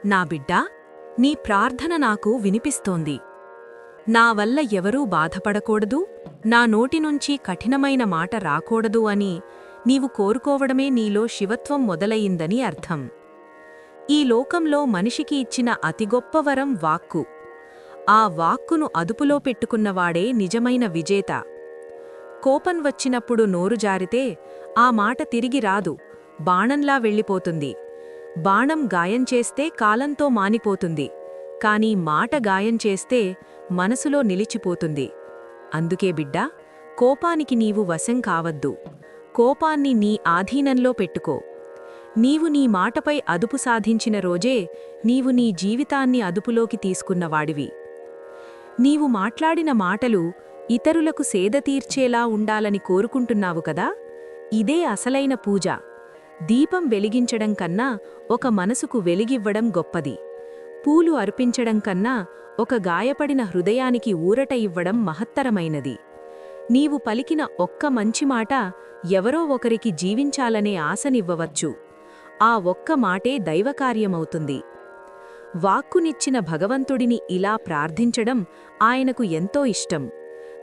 నా బిడ్డా, నీ ప్రార్థన నాకు వినిపిస్తోంది. నా వల్ల ఎవరూ బాధపడకూడదు, నా నోటినుంచి కఠినమైన మాట రాకూడదు అని నీవు కోరుకోవడమే నీలో శివత్వం మొదలయిందని అర్థం. ఈ లోకంలో మనిషికి ఇచ్చిన అతి గొప్ప వరం వాక్కు. ఆ వాక్కును అదుపులో పెట్టుకున్నవాడే నిజమైన విజేత. కోపం వచ్చినప్పుడు నోరు జారితే ఆ మాట తిరిగి రాదు, బాణంలా వెళ్ళిపోతుంది. బాణం గాయం చేస్తే కాలంతో మానిపోతుంది, కాని మాట గాయం చేస్తే మనసులో నిలిచిపోతుంది. అందుకే బిడ్డా, కోపానికి నీవు వశం కావద్దు. కోపాన్ని నీ ఆధీనంలో పెట్టుకో. నీవు నీ మాటపై అదుపు సాధించిన రోజే నీవు నీ జీవితాన్ని అదుపులోకి తీసుకున్నవాడివి. నీవు మాట్లాడిన మాటలు ఇతరులకు సేద తీర్చేలా ఉండాలని కోరుకుంటున్నావు కదా, ఇదే అసలైన పూజ. దీపం వెలిగించడం కన్నా ఒక మనసుకు వెలిగివ్వడం గొప్పది. పూలు అర్పించడం కన్నా ఒక గాయపడిన హృదయానికి ఊరట ఇవ్వడం మహత్తరమైనది. నీవు పలికిన ఒక్క మంచి మాట ఎవరో ఒకరికి జీవించాలనే ఆశనివ్వవచ్చు. ఆ ఒక్క మాటే దైవకార్యమవుతుంది. వాక్కునిచ్చిన భగవంతుడిని ఇలా ప్రార్థించడం ఆయనకు ఎంతో ఇష్టం.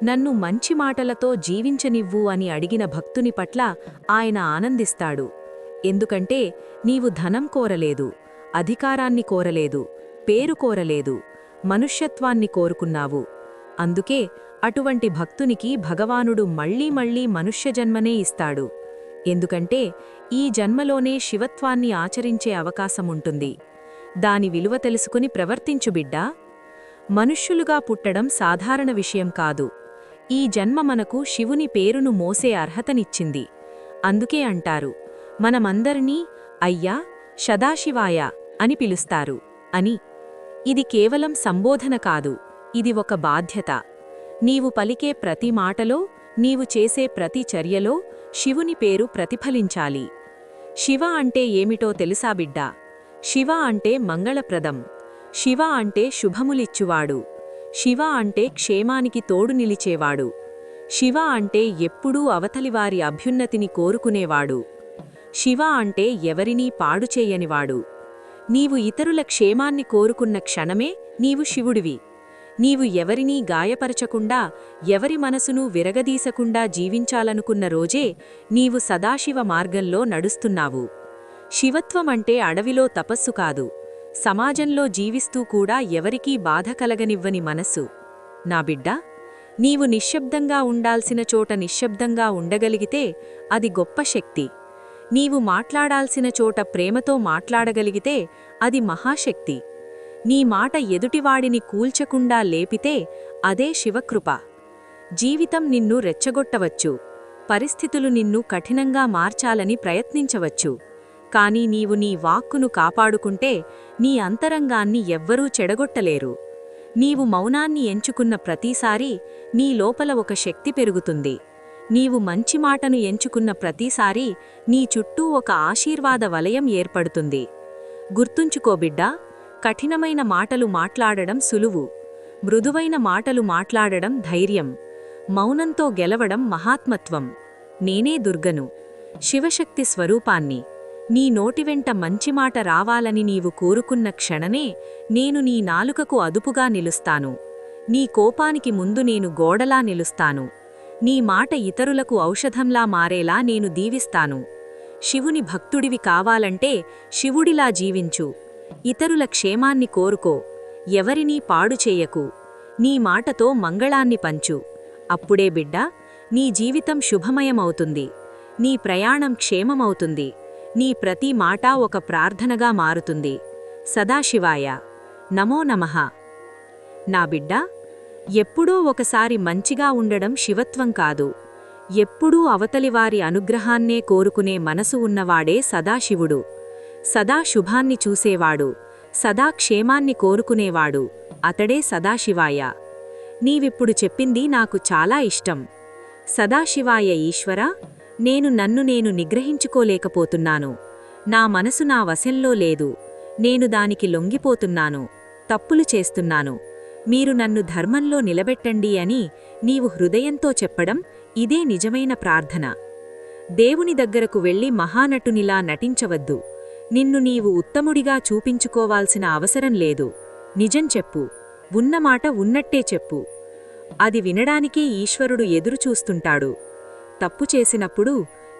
నన్ను మంచి మాటలతో జీవించనివ్వు అని అడిగిన భక్తుని పట్ల ఆయన ఆనందిస్తాడు. ఎందుకంటే నీవు ధనం కోరలేదు, అధికారాన్ని కోరలేదు, పేరు కోరలేదు, మనుష్యత్వాన్ని కోరుకున్నావు. అందుకే అటువంటి భక్తునికి భగవానుడు మళ్లీ మళ్లీ మనుష్యజన్మనే ఇస్తాడు. ఎందుకంటే ఈ జన్మలోనే శివత్వాన్ని ఆచరించే అవకాశముంటుంది. దాని విలువ తెలుసుకుని ప్రవర్తించు బిడ్డా. మనుష్యులుగా పుట్టడం సాధారణ విషయం కాదు. ఈ జన్మ మనకు శివుని పేరును మోసే అర్హతనిచ్చింది. అందుకే అంటారు, మనమందరినీ అయ్యా, సదాశివాయ అని పిలుస్తారు అని. ఇది కేవలం సంబోధన కాదు, ఇది ఒక బాధ్యత. నీవు పలికే ప్రతి మాటలో, నీవు చేసే ప్రతి చర్యలో శివుని పేరు ప్రతిఫలించాలి. శివ అంటే ఏమిటో తెలుసా బిడ్డా? శివ అంటే మంగళప్రదం. శివ అంటే శుభములిచ్చువాడు. శివ అంటే క్షేమానికి తోడు నిలిచేవాడు. శివ అంటే ఎప్పుడూ అవతలివారి అభ్యున్నతిని కోరుకునేవాడు. శివ అంటే ఎవరినీ పాడుచేయనివాడు. నీవు ఇతరుల క్షేమాన్ని కోరుకున్న క్షణమే నీవు శివుడివి. నీవు ఎవరినీ గాయపరచకుండా, ఎవరి మనసును విరగదీసకుండా జీవించాలనుకున్న రోజే నీవు సదాశివ మార్గంలో నడుస్తున్నావు. శివత్వమంటే అడవిలో తపస్సు కాదు, సమాజంలో జీవిస్తూ కూడా ఎవరికీ బాధ కలగనివ్వని మనస్సు. నా బిడ్డా, నీవు నిశ్శబ్దంగా ఉండాల్సిన చోట నిశ్శబ్దంగా ఉండగలిగితే అది గొప్ప శక్తి. నీవు మాట్లాడాల్సిన చోట ప్రేమతో మాట్లాడగలిగితే అది మహాశక్తి. నీ మాట ఎదుటివాడిని కూల్చకుండా లేపితే అదే శివకృప. జీవితం నిన్ను రెచ్చగొట్టవచ్చు, పరిస్థితులు నిన్ను కఠినంగా మార్చాలని ప్రయత్నించవచ్చు. కాని నీవు నీ వాక్కును కాపాడుకుంటే నీ అంతరంగాన్ని ఎవ్వరూ చెడగొట్టలేరు. నీవు మౌనాన్ని ఎంచుకున్న ప్రతిసారీ నీ లోపల ఒక శక్తి పెరుగుతుంది. నీవు మంచి మాటను ఎంచుకున్న ప్రతిసారీ నీ చుట్టూ ఒక ఆశీర్వాద వలయం ఏర్పడుతుంది. గుర్తుంచుకో బిడ్డా, కఠినమైన మాటలు మాట్లాడడం సులువు, మృదువైన మాటలు మాట్లాడడం ధైర్యం, మౌనంతో గెలవడం మహాత్మత్వం. నేనే దుర్గను, శివశక్తి స్వరూపాన్ని. నీ నోటివెంట మంచి మాట రావాలని నీవు కోరుకున్న క్షణమే నేను నీ నాలుకకు అదుపుగా నిలుస్తాను. నీ కోపానికి ముందు నేను గోడలా నిలుస్తాను. నీ మాట ఇతరులకు ఔషధంలా మారేలా నేను దీవిస్తాను. శివుని భక్తుడివి కావాలంటే శివుడిలా జీవించు. ఇతరుల క్షేమాన్ని కోరుకో, ఎవరినీ పాడు చేయకు. నీ మాటతో మంగళాన్ని పంచు. అప్పుడే బిడ్డా, నీ జీవితం శుభమయమవుతుంది. నీ ప్రయాణం క్షేమమవుతుంది. నీ ప్రతి మాట ఒక ప్రార్థనగా మారుతుంది. సదాశివాయ నమో నమః. నా బిడ్డా, ఎప్పుడో ఒకసారి మంచిగా ఉండడం శివత్వం కాదు. ఎప్పుడూ అవతలివారి అనుగ్రహాన్నే కోరుకునే మనసు ఉన్నవాడే సదాశివుడు. సదా శుభాన్ని చూసేవాడు, సదా క్షేమాన్ని కోరుకునేవాడు, అతడే సదాశివాయ. నీవిప్పుడు చెప్పింది నాకు చాలా ఇష్టం. సదాశివాయ ఈశ్వరా, నన్ను నేను నిగ్రహించుకోలేకపోతున్నాను. నా మనసు నా వశంలో లేదు. నేను దానికి లొంగిపోతున్నాను, తప్పులు చేస్తున్నాను. మీరు నన్ను ధర్మంలో నిలబెట్టండి అని నీవు హృదయంతో చెప్పడం ఇదే నిజమైన ప్రార్థన. దేవుని దగ్గరకు వెళ్లి మహానటునిలా నటించవద్దు. నిన్ను నీవు ఉత్తముడిగా చూపించుకోవాల్సిన అవసరం లేదు. నిజం చెప్పు, ఉన్నమాట ఉన్నట్టే చెప్పు. అది వినడానికే ఈశ్వరుడు ఎదురుచూస్తుంటాడు. తప్పు చేసినప్పుడు,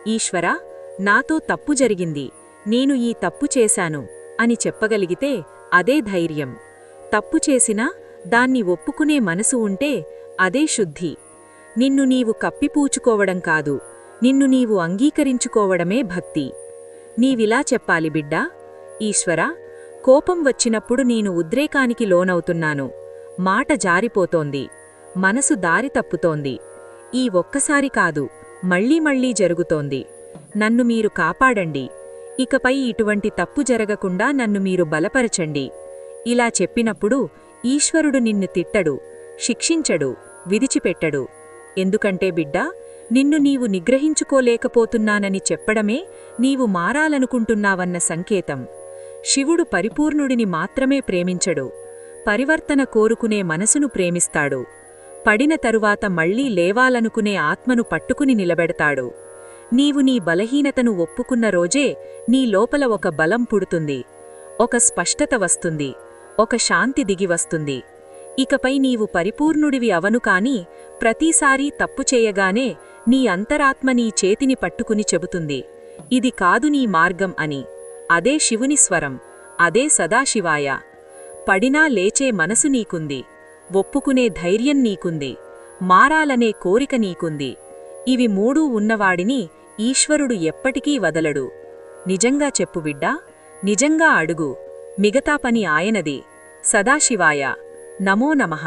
ఈశ్వరా, నాతో తప్పు జరిగింది, నేను ఈ తప్పు చేశాను అని చెప్పగలిగితే అదే ధైర్యం. తప్పు చేసినా దాన్ని ఒప్పుకునే మనసు ఉంటే అదే శుద్ధి. నిన్ను నీవు కప్పిపూచుకోవడం కాదు, నిన్ను నీవు అంగీకరించుకోవడమే భక్తి. నీవిలా చెప్పాలి బిడ్డా, ఈశ్వరా, కోపం వచ్చినప్పుడు నేను ఉద్రేకానికి లోనవుతున్నాను. మాట జారిపోతోంది, మనసు దారి తప్పుతోంది. ఈ ఒక్కసారి కాదు, మళ్ళీ మళ్ళీ జరుగుతోంది. నన్ను మీరు కాపాడండి. ఇకపై ఇటువంటి తప్పు జరగకుండా నన్ను మీరు బలపరచండి. ఇలా చెప్పినప్పుడు ఈశ్వరుడు నిన్ను తిట్టడు, శిక్షించడు, విడిచిపెట్టడు. ఎందుకంటే బిడ్డా, నిన్ను నీవు నిగ్రహించుకోలేకపోతున్నానని చెప్పడమే నీవు మారాలనుకుంటున్నావన్న సంకేతం. శివుడు పరిపూర్ణుడిని మాత్రమే ప్రేమించడు, పరివర్తన కోరుకునే మనసును ప్రేమిస్తాడు. పడిన తరువాత మళ్లీ లేవాలనుకునే ఆత్మను పట్టుకుని నిలబెడతాడు. నీవు నీ బలహీనతను ఒప్పుకున్న రోజే నీ లోపల ఒక బలం పుడుతుంది, ఒక స్పష్టత వస్తుంది, ఒక శాంతి దిగివస్తుంది. ఇకపై నీవు పరిపూర్ణుడివి అవను కాని ప్రతిసారీ తప్పు చేయగానే నీ అంతరాత్మ నీ చేతిని పట్టుకుని చెబుతుంది, ఇది కాదు నీ మార్గం అని. అదే శివుని స్వరం, అదే సదాశివాయ. పడినా లేచే మనసు నీకుంది, ఒప్పుకునే ధైర్యం నీకుంది, మారాలనే కోరిక నీకుంది. ఇవి మూడూ ఉన్నవాడిని ఈశ్వరుడు ఎప్పటికీ వదలడు. నిజంగా చెప్పు బిడ్డా, నిజంగా అడుగు, మిగతా పని ఆయనది. సదాశివాయ. నమో నమః.